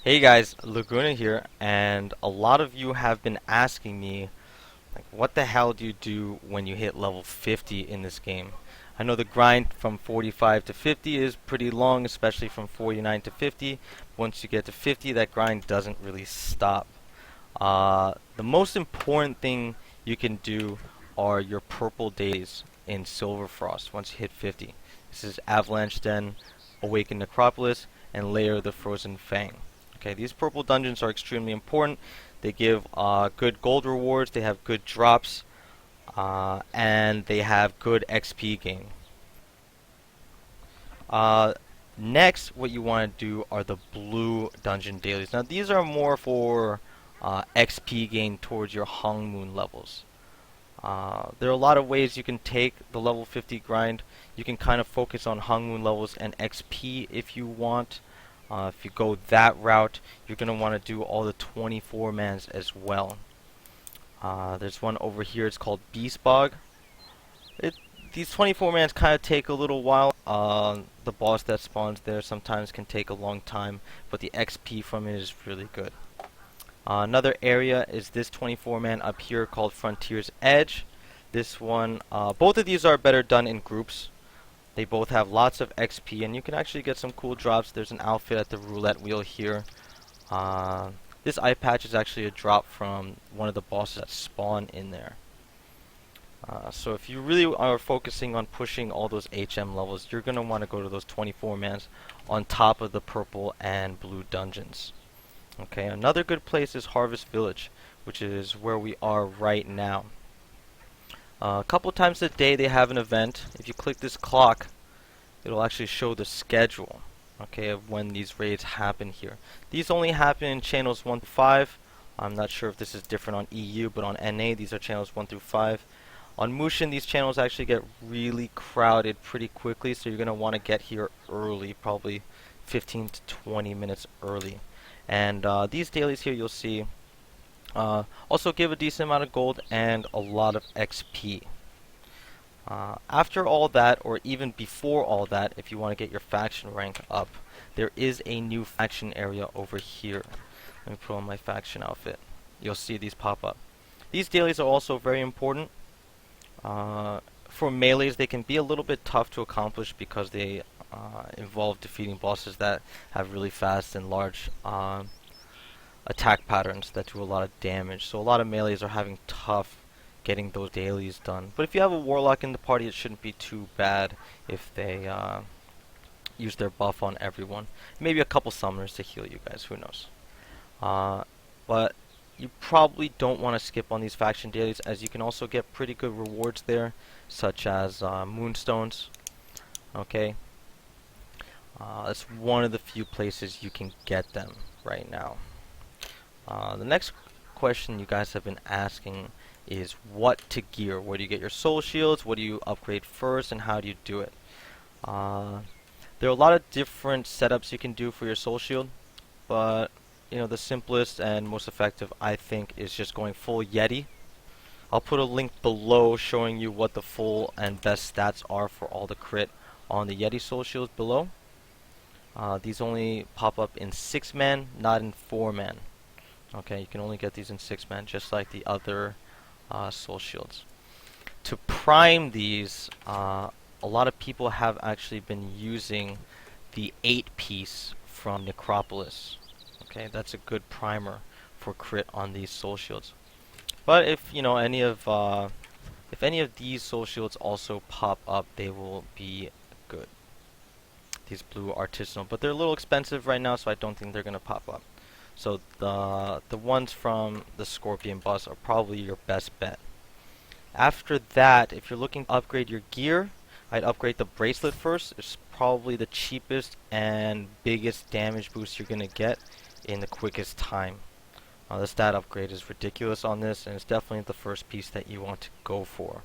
Hey guys, Laguna here, and a lot of you have been asking me, like, what the hell do you do when you hit level 50 in this game? I know the grind from 45 to 50 is pretty long, especially from 49 to 50. Once you get to 50, that grind doesn't really stop. The most important thing you can do are your purple days in Silver Frost once you hit 50. This is Avalanche Den, Awaken Necropolis, and Lair of the Frozen Fang. Okay, these purple dungeons are extremely important. They give good gold rewards, they have good drops, and they have good XP gain. Uh, Next, what you want to do are the blue dungeon dailies. Now, these are more for XP gain towards your Hong Moon levels. There are a lot of ways you can take the level 50 grind. You can kind of focus on Hong Moon levels and XP if you want. If you go that route, you're going to want to do all the 24 mans as well. There's one over here, it's called Beast Bog. These 24 mans kind of take a little while. The boss that spawns there sometimes can take a long time, but the XP from it is really good. Another area is this 24 man up here called Frontier's Edge. This one, both of these are better done in groups. They both have lots of XP, and you can actually get some cool drops. There's an outfit at the roulette wheel here. This eye patch is actually a drop from one of the bosses that spawn in there. So if you really are focusing on pushing all those HM levels, you're going to want to go to those 24 mans on top of the purple and blue dungeons. Okay, another good place is Harvest Village, which is where we are right now. A couple times a day they have an event. If you click this clock, it'll actually show the schedule, okay, of when these raids happen here. These only happen in channels 1 to 5. I'm not sure if this is different on EU, but on NA these are channels 1 through 5. On Mushin, these channels actually get really crowded pretty quickly, so you're going to want to get here early, probably 15 to 20 minutes early. And these dailies here you'll see also give a decent amount of gold and a lot of XP. After all that, or even before all that, if you want to get your faction rank up, there is a new faction area over here. Let me put on my faction outfit. You'll see these pop up. These dailies are also very important. For melees, they can be a little bit tough to accomplish because they involve defeating bosses that have really fast and large attack patterns that do a lot of damage. So a lot of melees are having tough getting those dailies done. But if you have a warlock in the party, it shouldn't be too bad if they use their buff on everyone. Maybe a couple summoners to heal you guys, who knows. But you probably don't want to skip on these faction dailies, as you can also get pretty good rewards there, such as moonstones. Okay, that's one of the few places you can get them right now. The next question you guys have been asking is what to gear. Where do you get your soul shields? What do you upgrade first, and how do you do it? There are a lot of different setups you can do for your soul shield, but the simplest and most effective, I think, is just going full Yeti. I'll put a link below showing you what the full and best stats are for all the crit on the Yeti soul shields below. These only pop up in 6-man, not in 4-man. Okay, you can only get these in 6-man, just like the other soul shields. To prime these, a lot of people have actually been using the 8-piece from Necropolis. Okay, that's a good primer for crit on these soul shields. But if any of these soul shields also pop up, they will be good. These blue artisanal, but they're a little expensive right now, so I don't think they're gonna pop up. So the ones from the Scorpion boss are probably your best bet. After that, if you're looking to upgrade your gear, I'd upgrade the bracelet first. It's probably the cheapest and biggest damage boost you're gonna get in the quickest time. The stat upgrade is ridiculous on this, and it's definitely the first piece that you want to go for.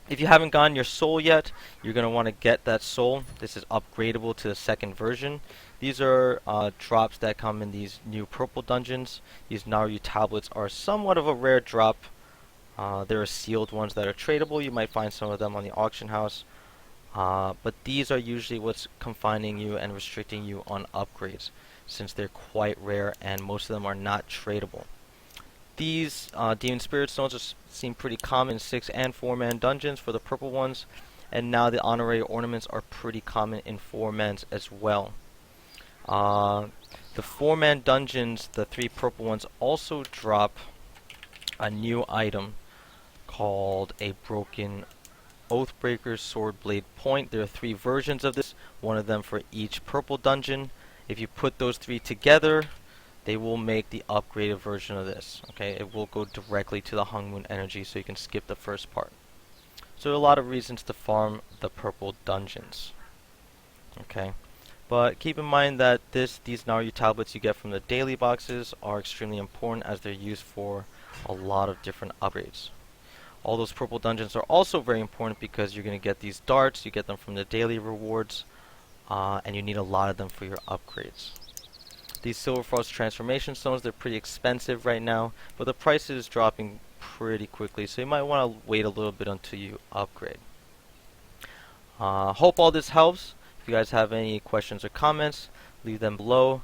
If you haven't gotten your soul yet, you're going to want to get that soul. This is upgradable to the second version. These are drops that come in these new purple dungeons. These Naru tablets are somewhat of a rare drop. There are sealed ones that are tradable. You might find some of them on the auction house. But these are usually what's confining you and restricting you on upgrades, since they're quite rare and most of them are not tradable. These Demon Spirit Stones seem pretty common in 6 and 4-man dungeons for the purple ones, and now the honorary ornaments are pretty common in 4-mans as well. The 4-man dungeons, the 3 purple ones, also drop a new item called a Broken Oathbreaker's Sword Blade Point. There are 3 versions of this, one of them for each purple dungeon. If you put those 3 together, they will make the upgraded version of this. Okay, it will go directly to the Hung Moon energy, so you can skip the first part. So there are a lot of reasons to farm the purple dungeons. Okay, but keep in mind that these Naryu tablets you get from the daily boxes are extremely important, as they're used for a lot of different upgrades. All those purple dungeons are also very important because you're going to get these darts, you get them from the daily rewards, and you need a lot of them for your upgrades. These Silver Frost transformation stones, they're pretty expensive right now, but the price is dropping pretty quickly, so you might want to wait a little bit until you upgrade. Hope all this helps. If you guys have any questions or comments, leave them below.